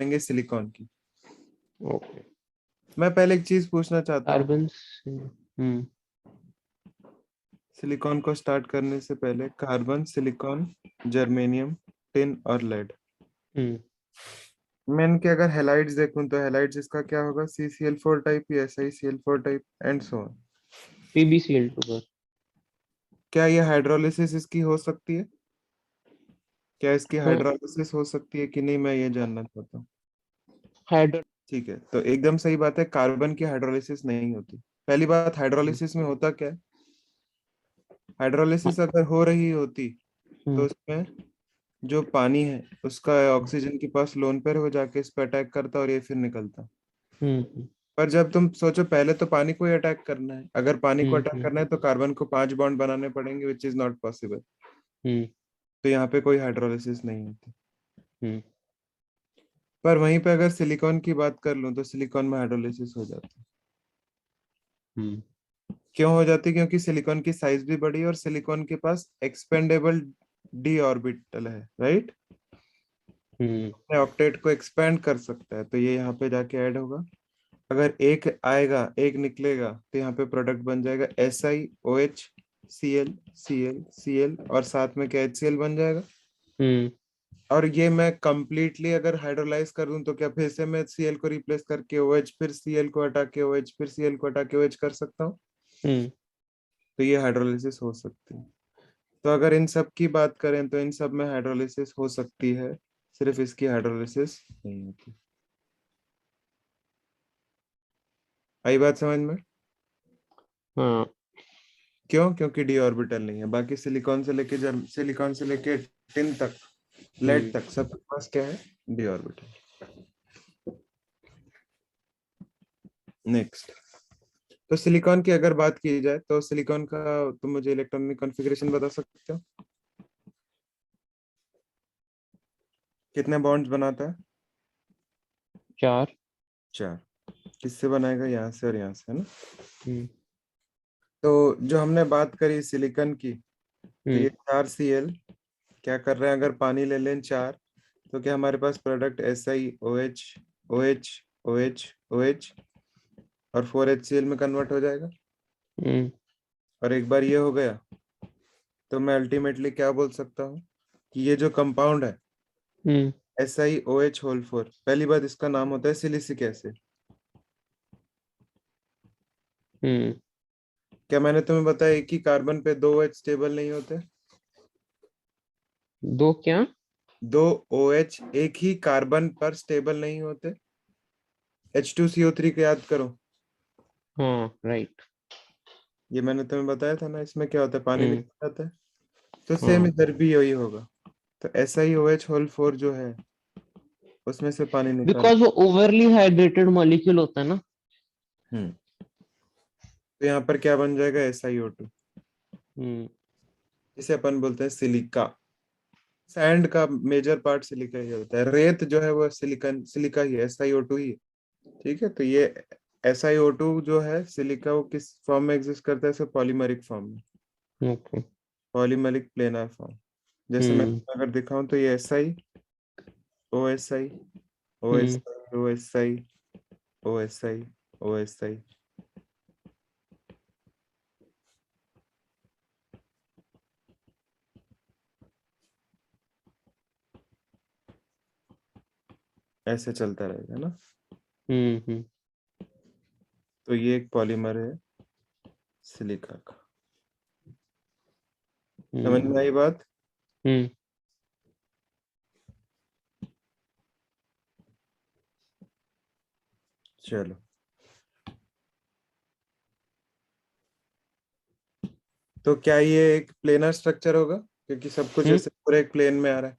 करेंगे सिलिकॉन की। ओके। मैं पहले एक चीज पूछना चाहता हूँ, कार्बन। सिलिकॉन को स्टार्ट करने से पहले कार्बन, सिलिकॉन, जर्मेनियम, टिन और लेड। मैं इनके अगर हेलाइड्स देखूं तो हेलाइड्स इसका क्या होगा, CCl4 टाइप या SiCl4 type and so on. PbCl2 पर। क्या ये हाइड्रोलिसिस इसकी हो सकती है? क्या इसकी हाँ, हाइड्रोलिसिस हो सकती है कि नहीं, मैं ये जानना चाहता हूँ। हाइड्रो। ठीक है, तो एकदम सही बात है, कार्बन की हाइड्रोलिसिस नहीं होती। पहली बात, हाइड्रोलिसिस में होता क्या है, हाइड्रोलिसिस अगर हो रही होती तो उसमें जो पानी है उसका ऑक्सीजन के पास लोन पेयर हो जाके इस पर अटैक करता और ये फिर निकलता। पर जब तुम सोचो, पहले तो पानी को ही अटैक करना है, अगर पानी को अटैक करना है तो कार्बन को 5 बॉन्ड बनाने पड़ेंगे, विच इज नॉट पॉसिबल। तो यहाँ पे कोई हाइड्रोलिसिस नहीं होती। पर वहीं पे अगर सिलिकॉन की बात कर लूं तो सिलिकॉन में हाइड्रोलिसिस हो जाती है। क्यों हो जाती है? क्योंकि सिलिकॉन की साइज भी बड़ी है और सिलिकॉन के पास एक्सपेंडेबल डी ऑर्बिटल है, राइट। ऑक्टेट को एक्सपेंड कर सकता है, तो ये यहाँ पे जाके ऐड होगा। अगर एक आएगा एक निकलेगा तो यहाँ पे प्रोडक्ट बन जाएगा SiOH Cl और साथ में क्या HCl बन जाएगा। और ये मैं कंप्लीटली अगर हाइड्रोलाइज कर दूं तो क्या फिर से मैं Cl को रिप्लेस करके OH, फिर Cl को हटा के OH, फिर Cl को हटा के OH कर सकता हूँ। तो ये हाइड्रोलिसिस हो सकती है। तो अगर इन सब की बात करें तो इन सब में हाइड्रोलिसिस हो सकती है, सिर्फ इसकी हाइड्रोलिसिस नहीं होती। आई बात समझ में? हाँ। क्यों? क्योंकि डी ऑर्बिटल नहीं है। बाकी सिलिकॉन से लेके टिन तक, लेड तक, सबके पास क्या है, डी ऑर्बिटल। नेक्स्ट, तो सिलिकॉन की अगर बात की जाए तो सिलिकॉन का तुम मुझे इलेक्ट्रॉनिक कॉन्फ़िगरेशन बता सकते हो, कितने बॉन्ड्स बनाता है? 4। 4। किससे बनाएगा? यहाँ से और यहाँ से, है ना। तो जो हमने बात करी सिलिकॉन की, तो ये 4Cl क्या कर रहे हैं, अगर पानी ले लें 4, तो क्या हमारे पास product SiOH, OH, OH, OH और 4HCl में कन्वर्ट हो जाएगा। और एक बार ये हो गया तो मैं अल्टीमेटली क्या बोल सकता हूँ कि ये जो कंपाउंड है SiOH4, पहली बात इसका नाम होता है सिलिसिक एसिड। क्या मैंने तुम्हें बताया एक ही कार्बन पे 2 OH स्टेबल नहीं होते? 2 क्या? 2 OH एक ही कार्बन पर स्टेबल नहीं होते। H2CO3 को याद करो, हाँ, राइट। ये मैंने तुम्हें बताया था ना, इसमें क्या होता है, पानी निकल जाता है। तो सेम हाँ, इधर भी यही होगा। तो SiOH4 जो है उसमें से पानी निकाल। बिकॉज वो ओवरली हाइड्रेटेड मॉलिक्यूल होता है ना। हम्म तो यहाँ पर क्या बन जाएगा, SiO2, जिसे अपन बोलते हैं सिलिका। सैंड का मेजर पार्ट सिलिका ही होता है, रेत जो है वो सिलिका ही है, SiO2 ही है। ठीक है, तो ये SiO2 जो है सिलिका, वो किस फॉर्म में एग्जिस्ट करता है, पॉलीमरिक फॉर्म में, ओके। Polymeric planar form. जैसे मैं अगर दिखाऊं तो ये SiOSi, OSi, OSi, OSi, ऐसे चलता रहेगा ना। तो ये एक पॉलीमर है सिलिका का। समझ में आई बात? चलो, तो क्या ये एक प्लेनर स्ट्रक्चर होगा, क्योंकि सब कुछ ऐसे पूरे एक प्लेन में आ रहा है।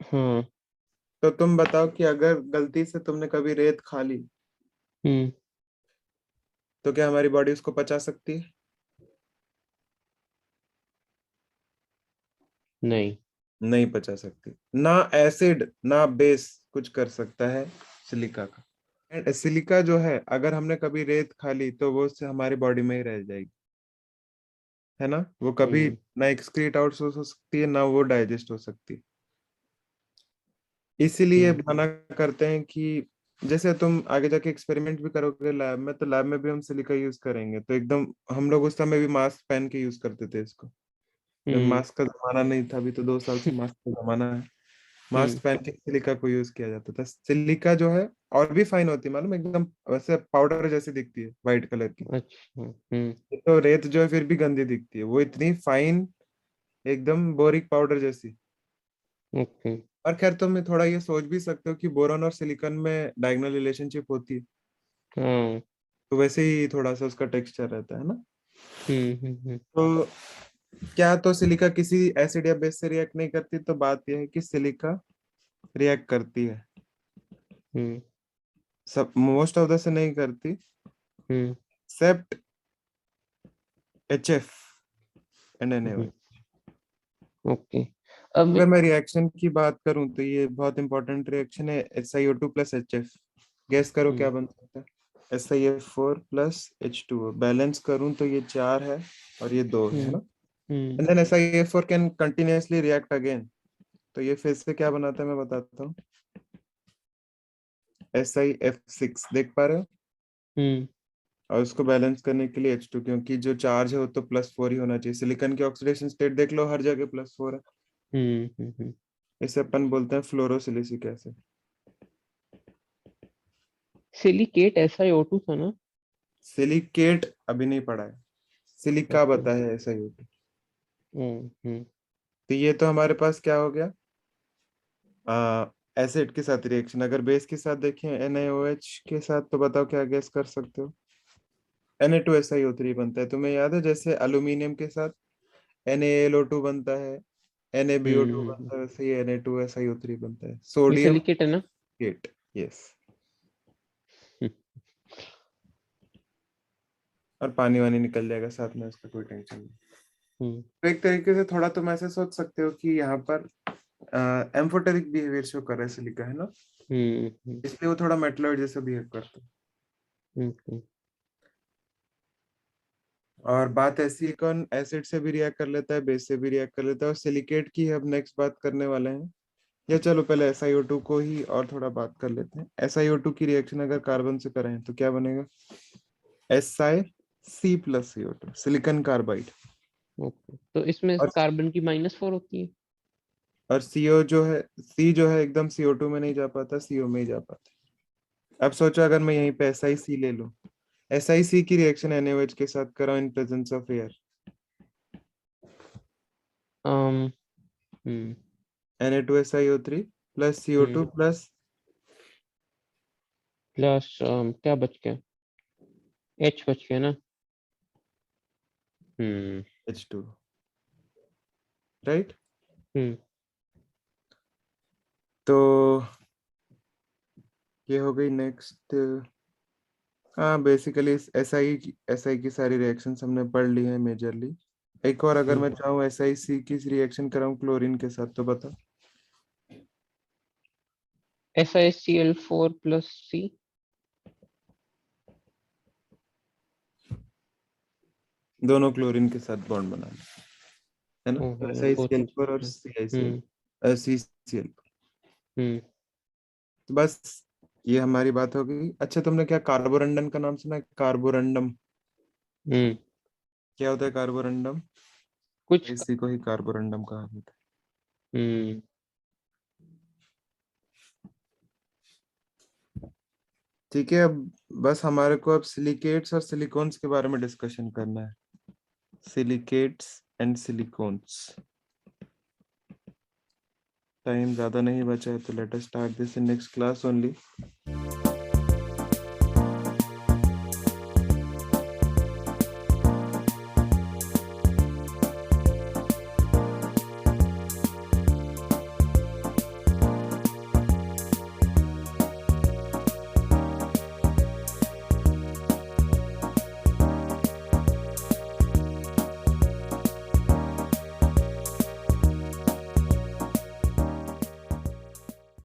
हाँ। तो तुम बताओ कि अगर गलती से तुमने कभी रेत खा ली तो क्या हमारी बॉडी उसको पचा सकती है? नहीं। नहीं पचा सकती। ना एसिड ना बेस कुछ कर सकता है सिलिका का। एंड सिलिका जो है, अगर हमने कभी रेत खा ली तो वो उससे हमारी बॉडी में ही रह जाएगी, है ना। वो कभी ना एक्सक्रीट आउट हो सकती है, ना वो डाइजेस्ट हो सकती है। इसीलिए मना करते हैं कि जैसे तुम आगे जाके एक्सपेरिमेंट भी करोगे लैब में, तो लैब में भी हम सिलिका यूज करेंगे, तो एकदम हम लोग उस समय भी मास्क पहन के यूज करते थे इसको। जब मास्क का जमाना नहीं था, अभी तो 2 साल से मास्क का जमाना है। मास्क पहन के सिलिका को यूज किया जाता था। सिलिका जो है और भी फाइन होती है मालूम, एकदम वैसे पाउडर जैसी दिखती है, व्हाइट कलर की। अच्छा। तो रेत जो है फिर भी गंदी दिखती है, वो इतनी फाइन, एकदम बोरिक पाउडर जैसी। ओके। और खैर तुम थोड़ा ये सोच भी सकते हो कि बोरॉन और सिलिकॉन में डायगोनल रिलेशनशिप होती है, हाँ। तो वैसे ही थोड़ा सा उसका टेक्सचर रहता है ना। हम्म। तो क्या तो सिलिका किसी एसिड या बेस से रिएक्ट नहीं करती, तो बात यह है कि सिलिका रिएक्ट करती है, हम्म। सब मोस्ट ऑफ द से नहीं करती, hmm. Except HF and NaOH। Okay. अब अगर मैं रिएक्शन की बात करूं तो ये बहुत इंपॉर्टेंट रिएक्शन है, SiO2 प्लस HF। गैस करो क्या हम्म। बन सकता है। SiF4 प्लस H2O, बैलेंस करूं तो ये 4 है और ये 2 है हम्म। ना। Hmm. And then SiF4 can continuously react again, तो ये फिर से क्या बनाता है मैं बताता हूँ। SiF6 देख पा रहे हो, हम्म। और उसको बैलेंस करने के लिए H2, क्योंकि जो चार्ज है वो तो +4 ही होना चाहिए। सिलिकॉन की ऑक्सीडेशन स्टेट देख लो, हर जगह +4 है। हम्म। इसे अपन बोलते हैं फ्लोरोसिलिसिक एसिड। सिलिकेट SiO2 था ना? सिलिकेट अभी नहीं पढ़ा है, सिलिका ओके। बता है SiO2। हम्म। तो ये तो हमारे पास क्या हो गया, एसिड के साथ रिएक्शन। अगर बेस के साथ देखें NaOH के साथ, तो बताओ क्या गैस कर सकते हो। Na2SiO3 बनता है, तुम्हें याद है जैसे अल्यूमिनियम के साथ NaLO2 बनता है, NaBO2 हम्म। बनता है, वैसे ही Na2SiO3 बनता है। ये सोडियम सिलिकेट है ना? Get, yes. हम्म। और पानी वानी निकल जाएगा साथ में, उसका कोई टेंशन नहीं। हम्म। तो एक तरीके से थोड़ा तुम ऐसे सोच सकते हो कि यहाँ पर एम्फोटेरिक बिहेवियर शो कर रहा है सिलिका, है ना, हम्म। इसलिए वो थोड़ा मेटलॉइड जैसा बिहेव करता है। हम्म। और बात ऐसी है, कौन एसिड से भी रिएक्ट कर लेता है, बेस से भी रिएक्ट कर लेता है, और सिलिकेट की अब नेक्स्ट बात करने वाले हैं। या चलो पहले SiO2 को ही और थोड़ा बात कर लेते हैं। SiO2 की रिएक्शन अगर कार्बन से करें तो क्या बनेगा, Si C+CO2, silicon carbide. Okay, तो इसमें और कार्बन की -4 होती है। और CO जो है, C जो है एकदम CO2 में नहीं जा पाता, CO में ही जा पाता। अब सोचो अगर मैं यहीं पे SiC ले लूं, SiC की रिएक्शन NaOH के साथ कराऊं in presence of air, um hmm. Na2SiO3 plus CO2 plus plus क्या बच गया? H बच गया ना? हम्म। H2, right. हम्म। तो ये हो गई नेक्स्ट। हाँ बेसिकली SI की सारी रिएक्शंस हमने पढ़ ली हैं मेजरली। एक और अगर मैं चाहूँ SiC की रिएक्शन कराऊं क्लोरीन के साथ, तो बता। SiCl4 + C। दोनों क्लोरीन के साथ बॉन्ड बनाना है ना, तो बोथ में SiCl4 और सकते हैं। CiCl, हम्म। CCl। हम्म। तो बस ये हमारी बात हो गई। अच्छा तुमने क्या कार्बोरंडम का नाम सुना है, कार्बोरंडम? हम्म। क्या होता है कार्बोरंडम? कुछ। इसी को ही कार्बोरंडम कहा जाता हम्म। है। ठीक है, अब बस हमारे को अब सिलिकेट्स और सिलिकॉन्स के बारे में डिस्कशन करना है। Silicates and silicones. टाइम ज्यादा नहीं बचा है, तो let us start this in next class only.